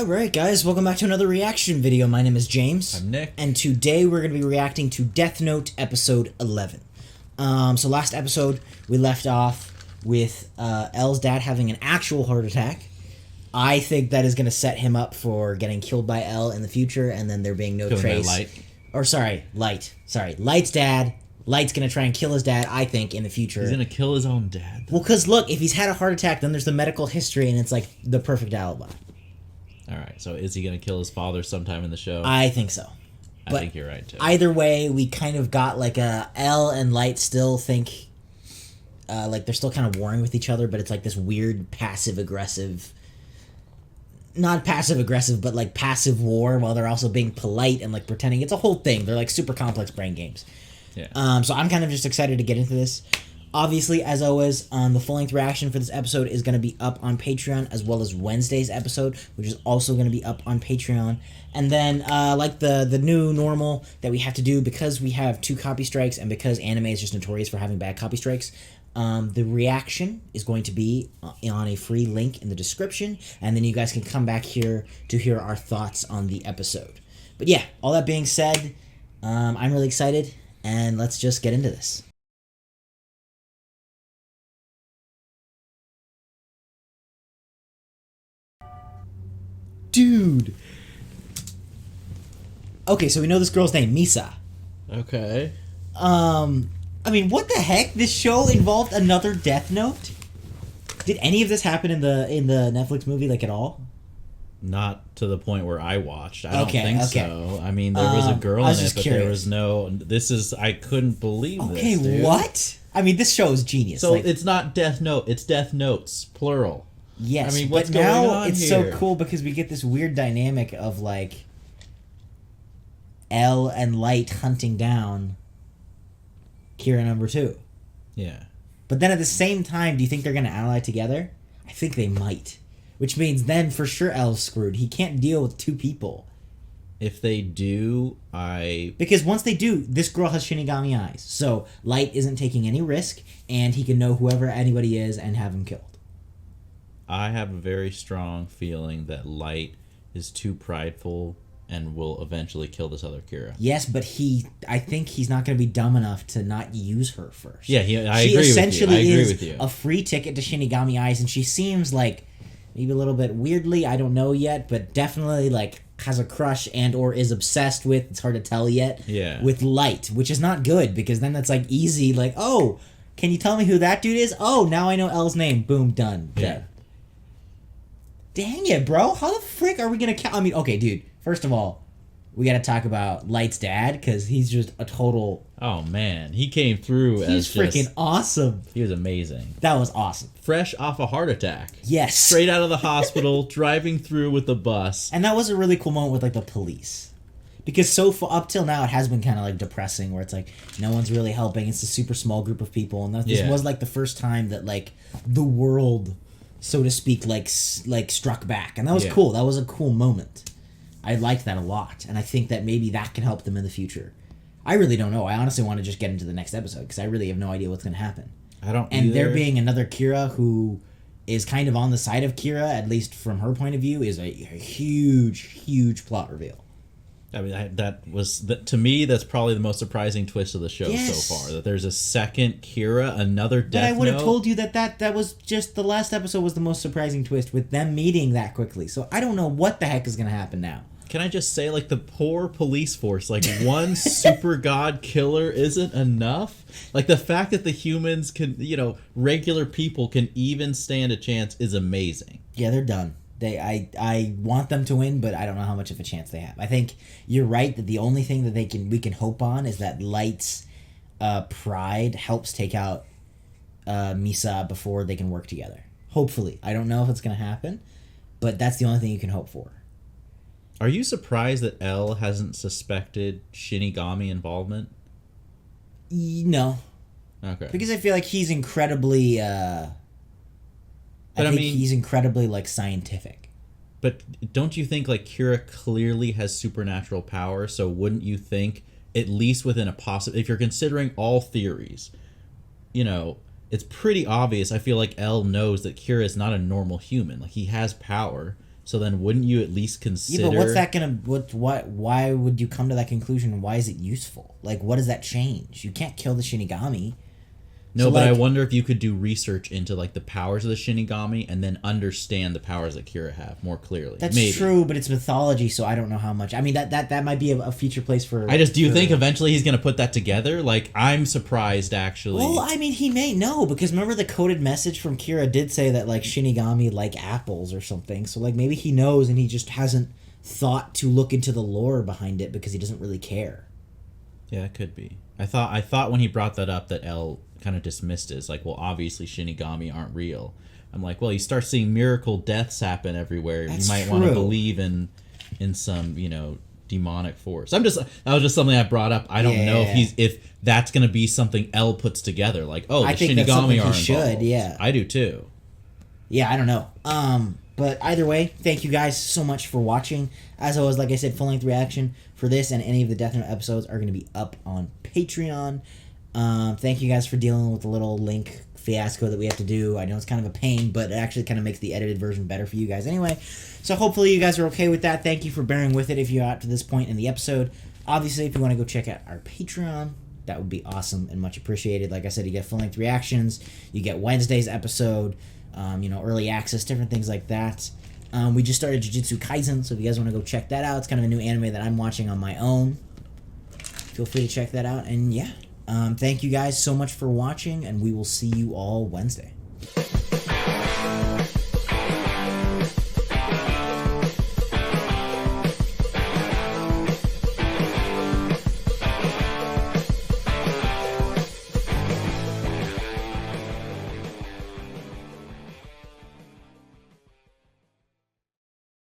Alright guys, welcome back to another reaction video. My name is James. I'm Nick. And today we're going to be reacting to Death Note episode 11. So last episode we left off with L's dad having an actual heart attack. I think that is going to set him up for getting killed by L in the future, and then there being no trace. Light. Light's dad. Light's going to try and kill his dad, I think, in the future. He's going to kill his own dad. Well, because look, if he's had a heart attack, then there's the medical history, and it's like the perfect alibi. Alright, so is he going to kill his father sometime in the show? I think so. I think you're right, too. Either way, we kind of got like a L and Light still think like they're still kind of warring with each other, but it's like this weird passive-aggressive... Not passive-aggressive, but like passive war, while they're also being polite and like pretending. It's a whole thing. They're like super complex brain games. Yeah. So I'm kind of just excited to get into this. Obviously, as always, the full-length reaction for this episode is going to be up on Patreon, as well as Wednesday's episode, which is also going to be up on Patreon. And then, like the new normal that we have to do, because we have 2 copy strikes, and because anime is just notorious for having bad copy strikes, the reaction is going to be on a free link in the description, and then you guys can come back here to hear our thoughts on the episode. But yeah, all that being said, I'm really excited, and let's just get into this. Dude. Okay, so we know this girl's name, Misa. Okay. I mean, what the heck? This show involved another Death Note? Did any of this happen in the Netflix movie, like, at all? Not to the point where I watched. I don't think okay. so. I mean, there was a girl in it, but curious. there was no... I couldn't believe this, Okay, dude. what? I mean, this show is genius. So like, it's not Death Note, it's Death Notes, plural. yes, I mean, what's but now going on it's here? so cool because we get this weird dynamic of, like, L and Light hunting down Kira number 2. Yeah. But then at the same time, do you think they're going to ally together? I think they might. Which means then for sure L's screwed. He can't deal with 2 people. If they do, Because once they do, this girl has Shinigami eyes. So Light isn't taking any risk, and he can know whoever anybody is and have him killed. I have a very strong feeling that Light is too prideful and will eventually kill this other Kira. Yes, but I think he's not going to be dumb enough to not use her first. Yeah, I she agree essentially with you. I agree is with you. a free ticket to Shinigami eyes, and she seems like maybe a little bit weirdly, I don't know yet, but definitely like has a crush and or is obsessed with, it's hard to tell yet, with Light, which is not good because then that's like easy, like, oh, can you tell me who that dude is? Oh, now I know L's name. Boom, done. Dead. Dang it, bro. How the frick are we going to I mean, okay, dude, first of all, we got to talk about Light's dad because he's just a total... Oh, man. He came through He's freaking awesome. He was amazing. That was awesome. Fresh off a heart attack. Yes. Straight out of the hospital, driving through with the bus. And that was a really cool moment with, like, the police. Because up till now, it has been kind of, like, depressing, where it's, like, no one's really helping. It's a super small group of people. And this was, like, the first time that, like, the world, so to speak, like struck back. And that was cool. That was a cool moment. I liked that a lot. And I think that maybe that can help them in the future. I really don't know. I honestly want to just get into the next episode because I really have no idea what's going to happen. I don't And either. there being another Kira who is kind of on the side of Kira, at least from her point of view, is a huge plot reveal. I mean, to me, that's probably the most surprising twist of the show so far. That there's a second Kira, another Death Note. But I would have told you that was just the last episode was the most surprising twist with them meeting that quickly. So I don't know what the heck is going to happen now. Can I just say, like, the poor police force, like, one super god killer isn't enough? Like, the fact that the humans can, regular people can even stand a chance is amazing. Yeah, they're done. I want them to win, but I don't know how much of a chance they have. I think you're right that the only thing that we can hope on is that Light's pride helps take out Misa before they can work together. Hopefully. I don't know if it's going to happen, but that's the only thing you can hope for. Are you surprised that L hasn't suspected Shinigami involvement? No. Okay. Because I feel like he's incredibly... I think he's incredibly, like, scientific. But don't you think, like, Kira clearly has supernatural power, so wouldn't you think, at least within a possible... If you're considering all theories, it's pretty obvious. I feel like L knows that Kira is not a normal human. Like, he has power. So then wouldn't you at least consider... Yeah, but what's that gonna... Why would you come to that conclusion, and why is it useful? Like, what does that change? You can't kill the Shinigami. No, So, but like, I wonder if you could do research into like the powers of the Shinigami and then understand the powers that Kira have more clearly. That's Maybe. true, but it's mythology, so I don't know how much. I mean, that might be a feature place for... Do you think eventually he's going to put that together? Like, I'm surprised, actually. Well, I mean, he may know, because remember the coded message from Kira did say that, like, Shinigami like apples or something. So, like, maybe he knows and he just hasn't thought to look into the lore behind it because he doesn't really care. Yeah, it could be. I thought when he brought that up that L kind of dismissed it. It's like, well, obviously Shinigami aren't real. I'm like, well, you start seeing miracle deaths happen everywhere. That's you might true. want to believe in some, demonic force. That was just something I brought up. I don't know if that's going to be something L puts together. Like, oh, I the think that's Shinigami something are he involved. should, yeah. I do too. Yeah, I don't know. But either way, thank you guys so much for watching. As always, like I said, full-length reaction for this and any of the Death Note episodes are going to be up on Patreon. Thank you guys for dealing with the little link fiasco that we have to do. I know it's kind of a pain, but it actually kind of makes the edited version better for you guys anyway. So hopefully you guys are okay with that. Thank you for bearing with it if you got to this point in the episode. Obviously, if you want to go check out our Patreon, that would be awesome and much appreciated. Like I said, you get full-length reactions, you get Wednesday's episode, early access, different things like that. We just started Jujutsu Kaisen, so if you guys want to go check that out, it's kind of a new anime that I'm watching on my own. Feel free to check that out, and yeah. Thank you guys so much for watching, and we will see you all Wednesday.